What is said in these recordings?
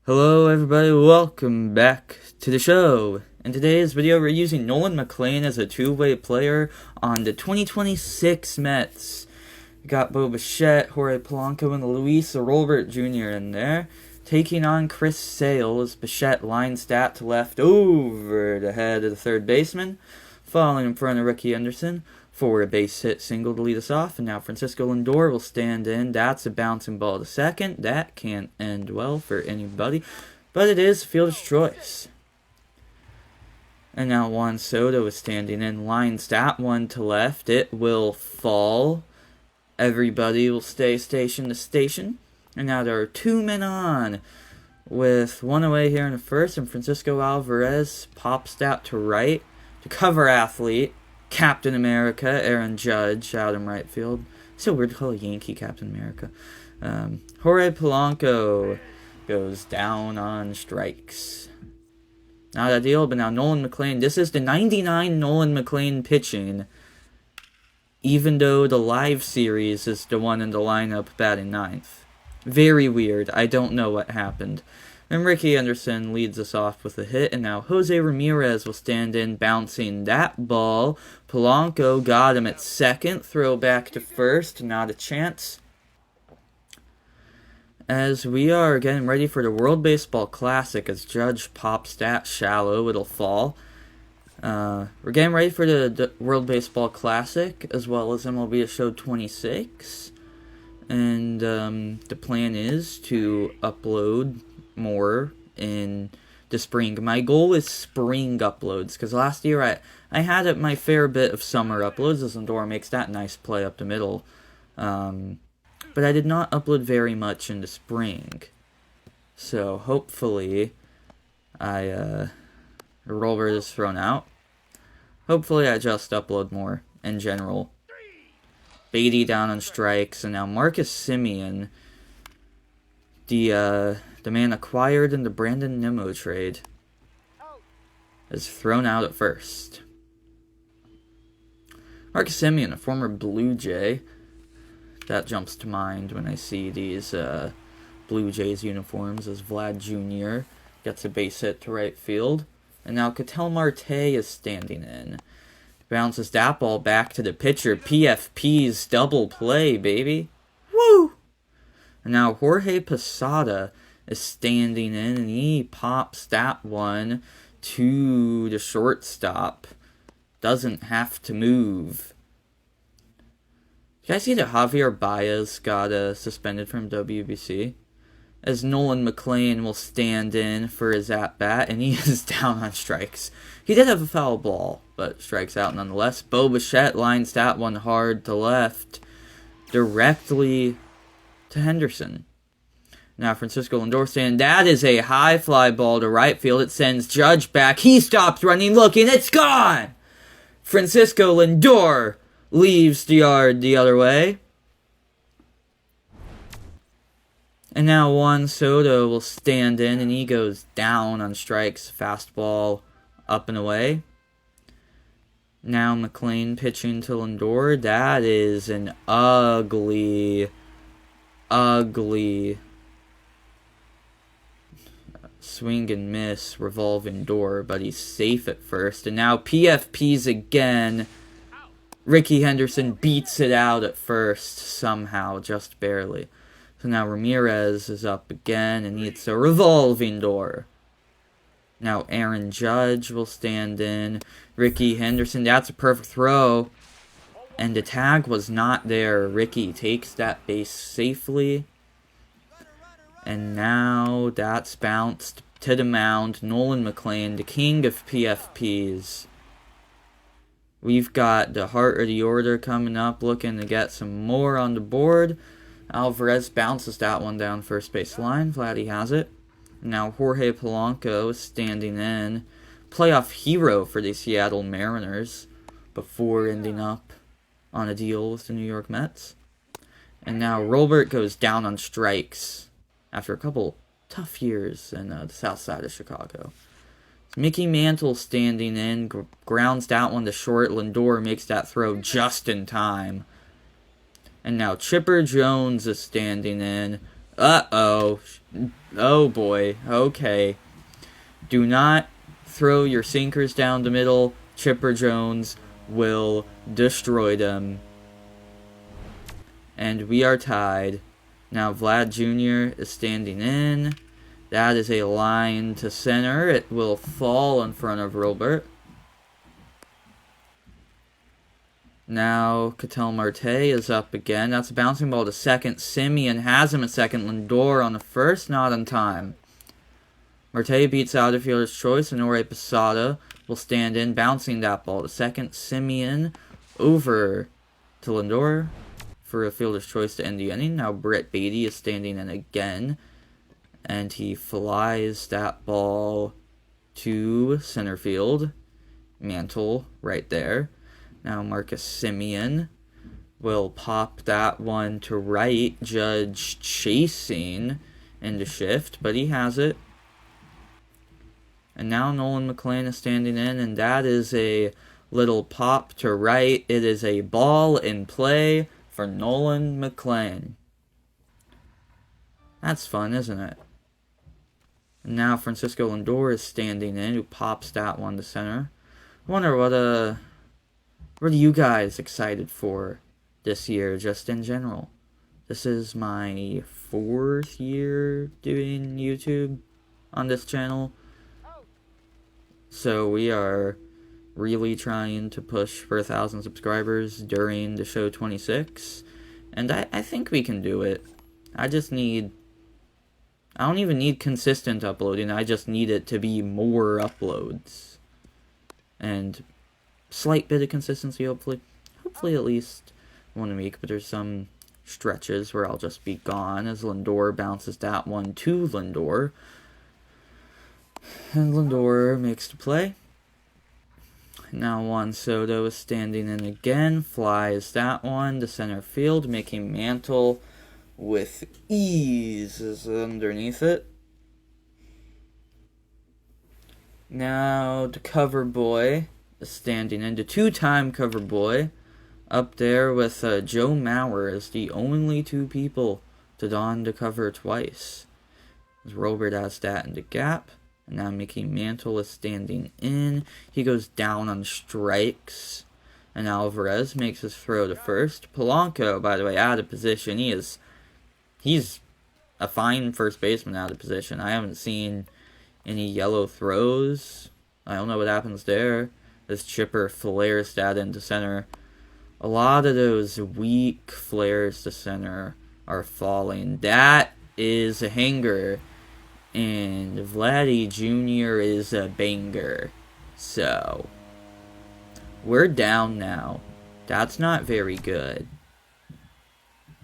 Hello everybody, welcome back to the show. In today's video, we're using Nolan Mclean as a two-way player on the 2026 Mets. We got Bo Bichette, Jorge Polanco, and Luis Robert Jr. in there. Taking on Chris Sale as Bichette line stat to left over the head of the third baseman. Falling in front of Ricky Henderson for a base hit single to lead us off. And now Francisco Lindor will stand in. That's a bouncing ball to second. That can't end well for anybody. But it is fielder's choice. And now Juan Soto is standing in. Line stat, one to left. It will fall. Everybody will stay station to station. And now there are two men on, with one away here in the first. And Francisco Alvarez pops out to right. To cover athlete, Captain America, Aaron Judge, out in right field. So weird to call a Yankee Captain America. Jorge Polanco goes down on strikes. Not ideal, but now Nolan Mclean. This is the 99 Nolan Mclean pitching, even though the live series is the one in the lineup batting ninth. Very weird. I don't know what happened. And Ricky Henderson leads us off with a hit, and now Jose Ramirez will stand in, bouncing that ball. Polanco got him at second, throw back to first, not a chance. As we are getting ready for the World Baseball Classic, as Judge pops that shallow, it'll fall. We're getting ready for the World Baseball Classic, as well as MLB The Show 26. And the plan is to upload more in the spring. My goal is spring uploads, because last year I had my fair bit of summer uploads, as Lindor makes that nice play up the middle. But I did not upload very much in the spring. So hopefully Robert is thrown out. Hopefully I just upload more in general. Beatty down on strikes, and now Marcus Semien, the man acquired in the Brandon Nimmo trade, is thrown out at first. Marcus Semien, a former Blue Jay. That jumps to mind when I see these Blue Jays uniforms, as Vlad Jr. gets a base hit to right field. And now Ketel Marte is standing in. Bounces that ball back to the pitcher. PFP's double play, baby. Woo! And now Jorge Posada is standing in, and he pops that one to the shortstop. Doesn't have to move. Did you guys see that Javier Baez got suspended from WBC? As Nolan Mclean will stand in for his at-bat, and he is down on strikes. He did have a foul ball, but strikes out nonetheless. Bo Bichette lines that one hard to left, directly to Henderson. Now Francisco Lindor saying that is a high fly ball to right field. It sends Judge back. He stops running, looking. It's gone! Francisco Lindor leaves the yard the other way. And now Juan Soto will stand in, and he goes down on strikes. Fastball up and away. Now Mclean pitching to Lindor. That is an ugly swing and miss revolving door, but he's safe at first. And now PFP's again. Ricky Henderson beats it out at first somehow, just barely. So now Ramirez is up again, and it's a revolving door. Now Aaron Judge will stand in. Ricky Henderson, that's a perfect throw. And the tag was not there. Ricky takes that base safely. And now that's bounced to the mound. Nolan Mclean, the king of PFPs. We've got the heart of the order coming up, looking to get some more on the board. Alvarez bounces that one down first base line. Vladdy has it. Now Jorge Polanco is standing in. Playoff hero for the Seattle Mariners before ending up on a deal with the New York Mets. And now Robert goes down on strikes after a couple tough years in the south side of Chicago. Mickey Mantle standing in, grounds that one to short. Lindor makes that throw just in time. And now Chipper Jones is standing in. Uh-oh. Oh, boy. Okay. Do not throw your sinkers down the middle. Chipper Jones will destroy them. And we are tied. Now Vlad Jr. is standing in. That is a line to center. It will fall in front of Robert. Now Ketel Marte is up again. That's a bouncing ball to second. Simeon has him at second. Lindor on the first, not on time. Marte beats out of fielder's choice, and Ore Posada will stand in, bouncing that ball to second. Simeon over to Lindor for a fielder's choice to end the inning. Now Brett Beatty is standing in again, and he flies that ball to center field. Mantle right there. Now Marcus Simeon will pop that one to right. Judge chasing into shift, but he has it. And now Nolan Mclean is standing in, and that is a little pop to right. It is a ball in play for Nolan Mclean. That's fun, isn't it? And now Francisco Lindor is standing in, who pops that one to center. I wonder what are you guys excited for this year, just in general? This is my 4th year doing YouTube on this channel. So we are really trying to push for 1,000 subscribers during the show 26. And I think we can do it. I don't even need consistent uploading. I just need it to be more uploads. And slight bit of consistency, hopefully. Hopefully at least 1 week. But there's some stretches where I'll just be gone as Lindor bounces that one to Lindor. And Lindor makes the play. Now Juan Soto is standing in again. Flies that one to center field, making Mantle with ease is underneath it. Now the cover boy is standing in. The 2-time cover boy up there with Joe Mauer as the only 2 people to don the cover twice. As Robert has that in the gap. And now Mickey Mantle is standing in. He goes down on strikes. And Alvarez makes his throw to first. Polanco, by the way, out of position. He's a fine first baseman out of position. I haven't seen any yellow throws. I don't know what happens there. This chipper flares that into center. A lot of those weak flares to center are falling. That is a hanger. And Vladdy Jr. is a banger. So, we're down now. That's not very good.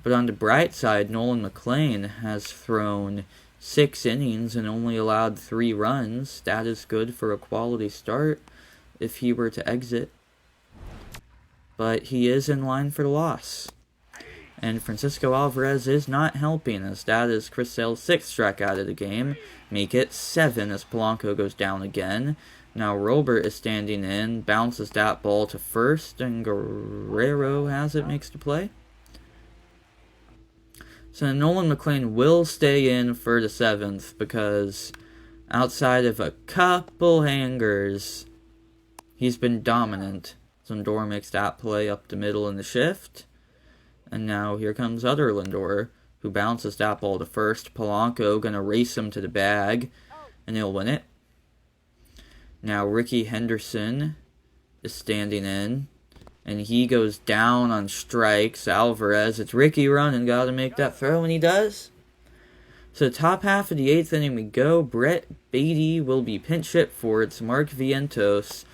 But on the bright side, Nolan Mclean has thrown 6 innings and only allowed 3 runs. That is good for a quality start if he were to exit. But he is in line for the loss. And Francisco Alvarez is not helping, as that is Chris Sale's 6th strikeout of the game. Make it 7 as Polanco goes down again. Now Robert is standing in, bounces that ball to first, and Guerrero has it, makes the play. So Nolan Mclean will stay in for the 7th, because outside of a couple hangers, he's been dominant. Lindor makes that play up the middle in the shift. And now here comes other Lindor, who bounces that ball to first. Polanco gonna race him to the bag, and he'll win it. Now Ricky Henderson is standing in, and he goes down on strikes. Alvarez, it's Ricky running, gotta make that throw, and he does. So top half of the 8th inning we go. Brett Beatty will be pinch hit for. It's Mark Vientos,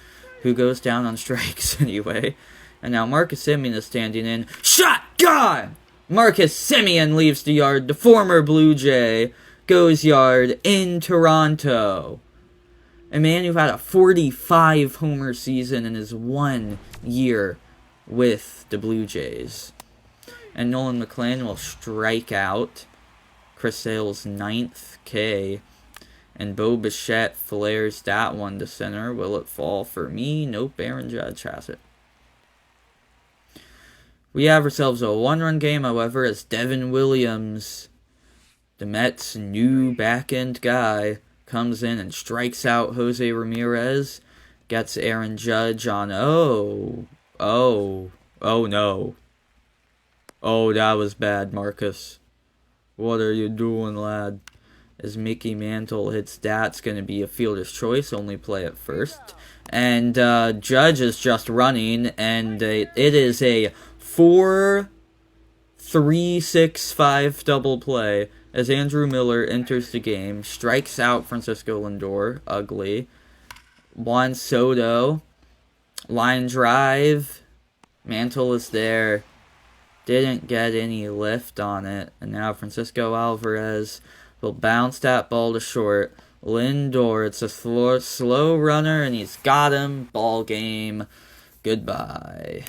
who goes down on strikes anyway. And now Marcus Simeon is standing in. Shotgun! Marcus Simeon leaves the yard. The former Blue Jay goes yard in Toronto. A man who had a 45 homer season in his 1 year with the Blue Jays. And Nolan Mclean will strike out. Chris Sale's 9th K. And Bo Bichette flares that one to center. Will it fall for me? Nope, Aaron Judge has it. We have ourselves a 1-run game, however, as Devin Williams The Mets' new back-end guy comes in and strikes out Jose Ramirez. Gets Aaron Judge on, oh no. Oh, that was bad, Marcus. What are you doing, lad? As Mickey Mantle hits, that's going to be a fielder's choice, only play at first. And Judge is just running, and it is a 4-3-6-5 double play as Andrew Miller enters the game, strikes out Francisco Lindor, ugly. Juan Soto, line drive, Mantle is there, didn't get any lift on it, and now Francisco Alvarez will bounce that ball to short. Lindor, it's a slow runner, and he's got him. Ball game. Goodbye.